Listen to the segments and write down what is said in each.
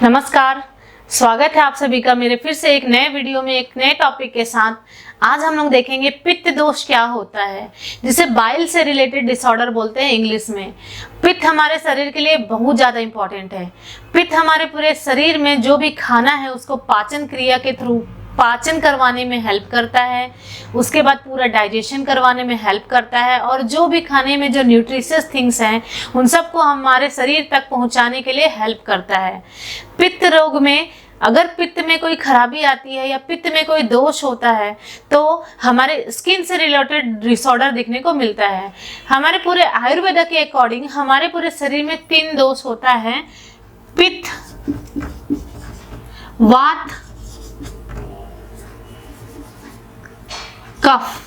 नमस्कार, स्वागत है आप सभी का मेरे फिर से एक नए वीडियो में एक नए टॉपिक के साथ। आज हम लोग देखेंगे पित्त दोष क्या होता है, जिसे बाइल से रिलेटेड डिसऑर्डर बोलते हैं इंग्लिश में। पित्त हमारे शरीर के लिए बहुत ज़्यादा इंपॉर्टेंट है। पित्त हमारे पूरे शरीर में जो भी खाना है उसको पाचन क्रिया के थ्रू पाचन करवाने में हेल्प करता है, उसके बाद पूरा डाइजेशन करवाने में हेल्प करता है, और जो भी खाने में जो न्यूट्रिशियस थिंग्स हैं उन सबको हमारे शरीर तक पहुंचाने के लिए हेल्प करता है। पित्त रोग में अगर पित्त में कोई खराबी आती है या पित्त में कोई दोष होता है तो हमारे स्किन से रिलेटेड डिसऑर्डर देखने को मिलता है। हमारे पूरे आयुर्वेद के अकॉर्डिंग हमारे पूरे शरीर में 3 दोष होता है: पित्त, वात, कफ।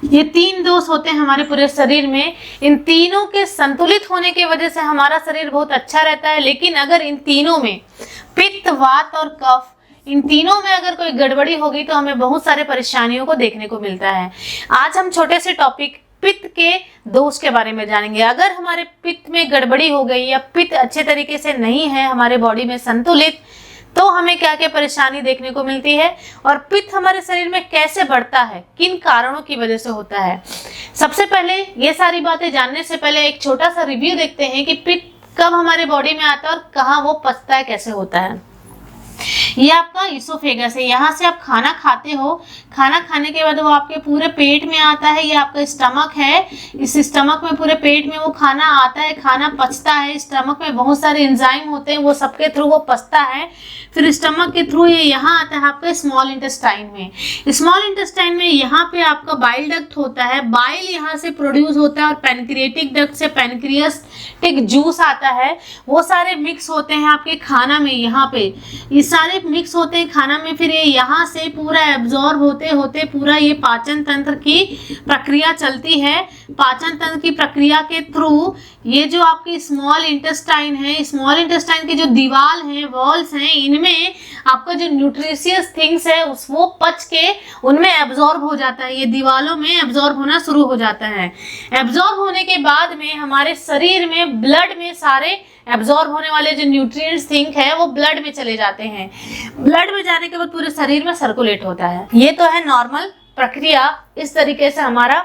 ये 3 दोष होते हैं हमारे पूरे शरीर में। इन तीनों के संतुलित होने की वजह से हमारा शरीर बहुत अच्छा रहता है। लेकिन अगर इन तीनों में पित्त, वात और कफ, इन तीनों में अगर कोई गड़बड़ी होगी तो हमें बहुत सारे परेशानियों को देखने को मिलता है। आज हम छोटे से टॉपिक पित्त के दोष के बारे में जानेंगे। अगर हमारे पित्त में गड़बड़ी हो गई या पित्त अच्छे तरीके से नहीं है हमारे बॉडी में संतुलित, तो हमें क्या क्या परेशानी देखने को मिलती है, और पित्त हमारे शरीर में कैसे बढ़ता है, किन कारणों की वजह से होता है। सबसे पहले ये सारी बातें जानने से पहले एक छोटा सा रिव्यू देखते हैं कि पित्त कब हमारे बॉडी में आता है और कहाँ वो पचता है, कैसे होता है। ये आपका इसोफेगस है, यहाँ से आप खाना खाते हो, खाना खाने के बाद वो आपके पूरे पेट में आता है। ये आपका स्टमक है, इस स्टमक में पूरे पेट में वो खाना आता है, खाना पचता है। स्टमक में बहुत सारे एंजाइम होते हैं, वो सबके थ्रू वो पचता है। फिर स्टमक के थ्रू ये यहाँ आता है आपका स्मॉल इंटेस्टाइन में। स्मॉल इंटेस्टाइन में यहाँ पे आपका बाइल डक्ट होता है, बाइल यहाँ से प्रोड्यूस होता है, और पैनक्रिएटिक डक्ट से पैनक्रियाटिक जूस आता है। वो सारे मिक्स होते हैं आपके खाना में, यहाँ पे ये सारे मिक्स होते हैं खाना में। फिर ये यहाँ से पूरा एब्जॉर्ब होते होते पूरा ये पाचन तंत्र की प्रक्रिया चलती है। पाचन तंत्र की प्रक्रिया के थ्रू ये जो आपकी स्मॉल इंटेस्टाइन है, स्मॉल इंटेस्टाइन की जो दीवार हैं, वॉल्स हैं, इनमें आपका जो न्यूट्रिशियस थिंग्स है वो पच के उनमें एब्जॉर्ब हो जाता है। ये दीवारों में एब्जॉर्ब होना शुरू हो जाता है। एब्जॉर्ब होने के बाद में हमारे शरीर में ब्लड में सारे एब्जॉर्ब होने वाले जो न्यूट्रिएंट्स थिंक है वो ब्लड में चले जाते हैं। ब्लड में जाने के बाद पूरे शरीर में सर्कुलेट होता है। ये तो है नॉर्मल प्रक्रिया। इस तरीके से हमारा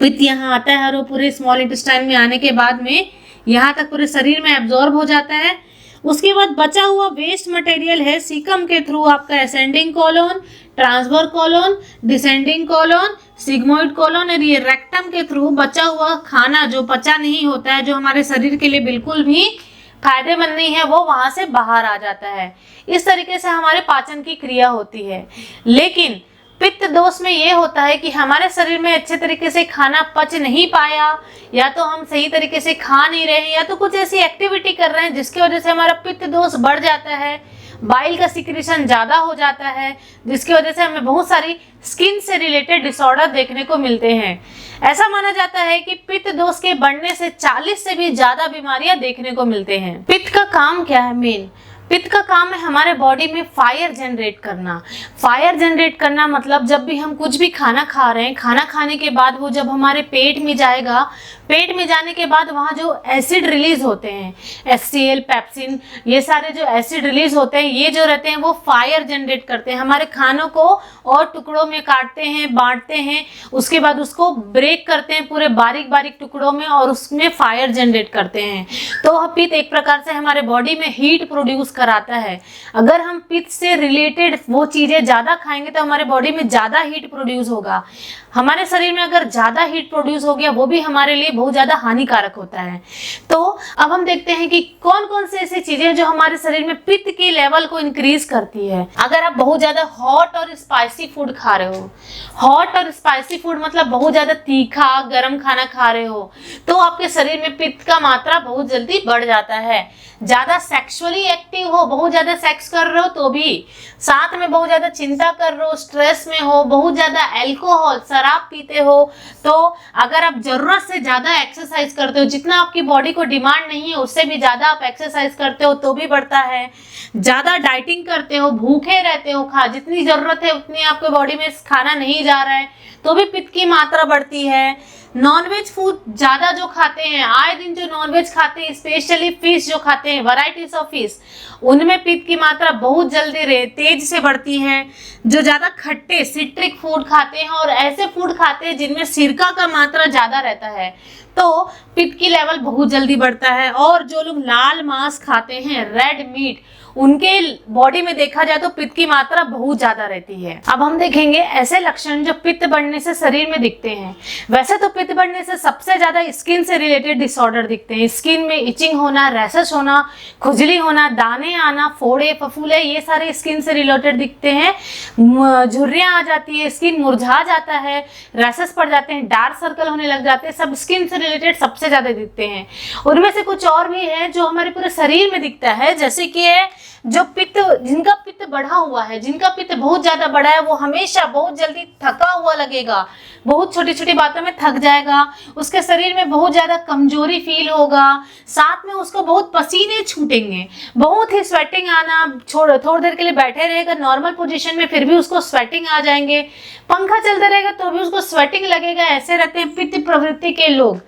पित्त यहाँ आता है और वो पूरे स्मॉल इंटेस्टाइन में आने के बाद में यहाँ तक पूरे शरीर में एब्जॉर्ब हो जाता है। उसके बाद बचा हुआ वेस्ट मटेरियल है सीकम के थ्रू आपका ascending colon, transverse colon, descending colon, sigmoid colon, और ये रेक्टम के थ्रू बचा हुआ खाना जो पचा नहीं होता है, जो हमारे शरीर के लिए बिल्कुल भी फायदेमंद नहीं है, वो वहां से बाहर आ जाता है। इस तरीके से हमारे पाचन की क्रिया होती है। लेकिन पित्त दोष में ये होता है कि हमारे शरीर में अच्छे तरीके से खाना पच नहीं पाया, या तो हम सही तरीके से खा नहीं रहे हैं, या तो कुछ ऐसी एक्टिविटी कर रहे हैं जिसकी वजह से हमारा पित्त दोष बढ़ जाता है। बाइल का सिक्रीशन ज़्यादा हो जाता है, जिसकी वजह से हमें बहुत सारी स्किन से रिलेटेड डिसऑर्डर देखने को मिलते हैं। ऐसा माना जाता है कि पित्त दोष के बढ़ने से 40 से भी ज़्यादा बीमारियां देखने को मिलते हैं। पित्त का काम क्या है? मेन पित्त का काम है हमारे बॉडी में फायर जनरेट करना। फायर जनरेट करना मतलब जब भी हम कुछ भी खाना खा रहे हैं, खाना खाने के बाद वो जब हमारे पेट में जाएगा, पेट में जाने के बाद वहाँ जो एसिड रिलीज होते हैं, HCl, पेप्सिन, ये सारे जो एसिड रिलीज होते हैं, ये जो रहते हैं वो फायर जनरेट करते हैं। हमारे खानों को और टुकड़ों में काटते हैं, बांटते हैं, उसके बाद उसको ब्रेक करते हैं पूरे बारीक बारीक टुकड़ों में, और उसमें फायर जनरेट करते हैं। तो पित्त एक प्रकार से हमारे बॉडी में हीट प्रोड्यूस कराता है। अगर हम पित्त से रिलेटेड वो चीजें ज्यादा खाएंगे तो हमारे बॉडी में ज्यादा हीट प्रोड्यूस होगा। हमारे शरीर में अगर ज्यादा हीट प्रोड्यूस हो गया वो भी हमारे लिए बहुत ज्यादा हानिकारक होता है। तो अब हम देखते हैं कि कौन कौन से ऐसी चीजें जो हमारे शरीर में पित्त के लेवल को इंक्रीज करती है। अगर आप बहुत ज्यादा हॉट और स्पाइसी फूड खा रहे हो, हॉट और स्पाइसी फूड मतलब बहुत ज्यादा तीखा गर्म खाना खा रहे हो, तो आपके शरीर में पित्त का मात्रा बहुत जल्दी बढ़ जाता है। ज्यादा सेक्सुअली एक्टिव हो, बहुत ज्यादा सेक्स कर रहे हो तो भी, साथ में बहुत ज्यादा चिंता कर रहे हो, स्ट्रेस में हो, बहुत ज्यादा अल्कोहल शराब पीते हो, तो अगर आप जरूरत से ज्यादा एक्सरसाइज करते हो, जितना आपकी बॉडी को डिमांड नहीं है उससे भी ज्यादा आप एक्सरसाइज करते हो तो भी बढ़ता है। ज्यादा डाइटिंग करते हो, भूखे रहते हो, जितनी जरूरत है उतनी आपके बॉडी में खाना नहीं जा रहा है तो भी पित्त की मात्रा बढ़ती है। नॉनवेज फूड ज्यादा जो खाते हैं, आए दिन जो नॉनवेज खाते हैं, स्पेशली फिश जो खाते हैं, वैरायटीज ऑफ फिश, उनमें पित्त की मात्रा बहुत जल्दी तेज से बढ़ती है। जो ज्यादा खट्टे सिट्रिक फूड खाते हैं और ऐसे फूड खाते हैं जिनमें सिरका का मात्रा ज्यादा रहता है, तो पित्त की लेवल बहुत जल्दी बढ़ता है। और जो लोग लाल मांस खाते हैं, रेड मीट, उनके बॉडी में देखा जाए तो पित्त की मात्रा बहुत ज्यादा रहती है। अब हम देखेंगे ऐसे लक्षण जो पित्त बढ़ने से शरीर में दिखते हैं। वैसे तो पित्त बढ़ने से सबसे ज्यादा स्किन से रिलेटेड डिसऑर्डर दिखते हैं। स्किन में इचिंग होना, रैशेस होना, खुजली होना, दाने आना, फोड़े, फफूले, ये सारे स्किन से रिलेटेड दिखते हैं। झुर्रियां आ जाती है, स्किन मुरझा जाता है, रैशेस पड़ जाते हैं, डार्क सर्कल होने लग जाते हैं, सब स्किन से रिलेटेड सबसे ज्यादा दिखते हैं। उनमें से कुछ और भी है जो हमारे पूरे शरीर में दिखता है, जैसे कि जो पित्त, जिनका पित्त बढ़ा हुआ है, जिनका पित्त बहुत ज्यादा बढ़ा है, वो हमेशा बहुत जल्दी थका हुआ लगेगा, बहुत छोटी छोटी बातों में थक जाएगा, उसके शरीर में बहुत ज्यादा कमजोरी फील होगा, साथ में उसको बहुत पसीने छूटेंगे, बहुत ही स्वेटिंग आना, थोड़ी देर के लिए बैठे रहेगा नॉर्मल पोजीशन में फिर भी उसको स्वेटिंग आ जाएंगे, पंखा चलता रहेगा तो भी उसको स्वेटिंग लगेगा। ऐसे रहते हैं पित्त प्रवृत्ति के लोग।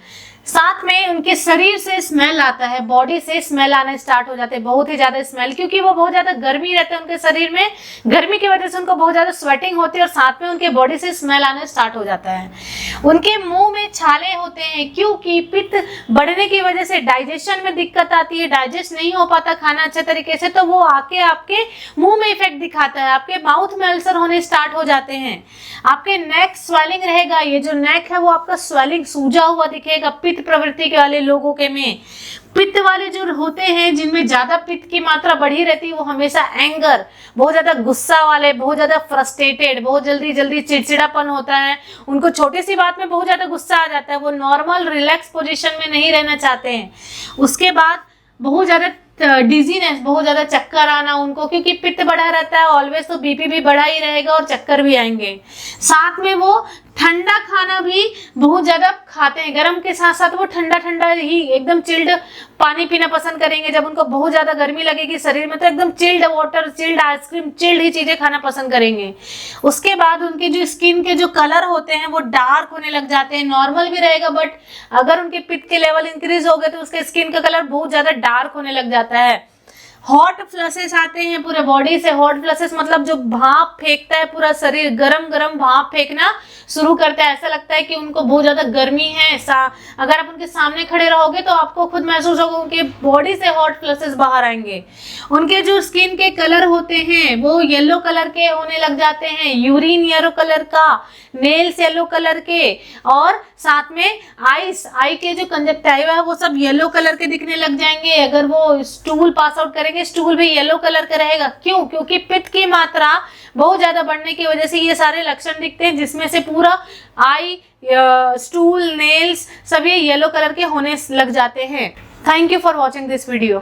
साथ में उनके शरीर से स्मेल आता है, बॉडी से स्मेल आना स्टार्ट हो जाते हैं, बहुत ही ज्यादा स्मेल, क्योंकि वो बहुत ज्यादा गर्मी रहता है उनके शरीर में, गर्मी की वजह से उनको बहुत ज्यादा स्वेटिंग होती है और साथ में उनके बॉडी से स्मेल आना स्टार्ट हो जाता है। उनके मुंह में छाले होते हैं, क्योंकि पित्त बढ़ने की वजह से डाइजेशन में दिक्कत आती है, डाइजेस्ट नहीं हो पाता खाना अच्छे तरीके से, तो वो आके आपके मुंह में इफेक्ट दिखाता है, आपके माउथ में अल्सर होने स्टार्ट हो जाते हैं, आपके नेक स्वेलिंग रहेगा, ये जो नेक है वो आपका स्वेलिंग सूजा हुआ दिखेगा। पित्त प्रवृत्ति के वाले लोगों के में, पित्त वाले जो होते हैं जिनमें ज्यादा पित्त की मात्रा बढ़ी रहती है, वो हमेशा एंगर, बहुत ज्यादा गुस्सा वाले, बहुत ज्यादा फ्रस्ट्रेटेड, बहुत जल्दी जल्दी चिड़चिड़ापन होता है, उनको छोटी सी बात में बहुत ज्यादा गुस्सा आ जाता है, वो नॉर्मल रिलैक्स पोजीशन में नहीं रहना चाहते हैं। उसके बाद बहुत ज्यादा डिजीनेस, बहुत ज्यादा चक्कर आना उनको, क्योंकि पित्त बढ़ा रहता है ऑलवेज, तो बीपी भी बढ़ा ही रहेगा और चक्कर भी आएंगे। साथ में वो ठंडा खाना भी बहुत ज्यादा खाते हैं, गर्म के साथ साथ वो ठंडा ठंडा ही एकदम चिल्ड पानी पीना पसंद करेंगे। जब उनको बहुत ज्यादा गर्मी लगेगी शरीर में तो एकदम chilled water, chilled ice cream, chilled ही चीजें खाना पसंद करेंगे। उसके बाद उनके जो स्किन के जो कलर होते हैं वो डार्क होने लग जाते हैं, नॉर्मल भी रहेगा बट अगर उनके पित्त के लेवल इंक्रीज हो गए तो उसके स्किन का कलर बहुत ज्यादा डार्क होने लग जाता है। हॉट फ्लशेस आते हैं पूरे बॉडी से। हॉट फ्लशेस मतलब जो भाप फेंकता है पूरा शरीर, गरम गरम भाप फेंकना शुरू करता है, ऐसा लगता है कि उनको बहुत ज्यादा गर्मी है। अगर आप उनके सामने खड़े रहोगे तो आपको खुद महसूस होगा उनके बॉडी से हॉट फ्लशेस बाहर आएंगे। उनके जो स्किन के कलर होते हैं वो येलो कलर के होने लग जाते हैं, यूरिन येलो कलर का, नेल्स येलो कलर के, और साथ में आई के जो कंजक्टिवा है वो सब येलो कलर के दिखने लग जाएंगे। अगर वो स्टूल पास आउट करेंगे, स्टूल भी येलो कलर का रहेगा। क्यों? क्योंकि पित्त की मात्रा बहुत ज्यादा बढ़ने की वजह से ये सारे लक्षण दिखते हैं, जिसमें से पूरा आई, स्टूल, नेल्स सब ये येलो कलर के होने लग जाते हैं। Thank you for watching this video.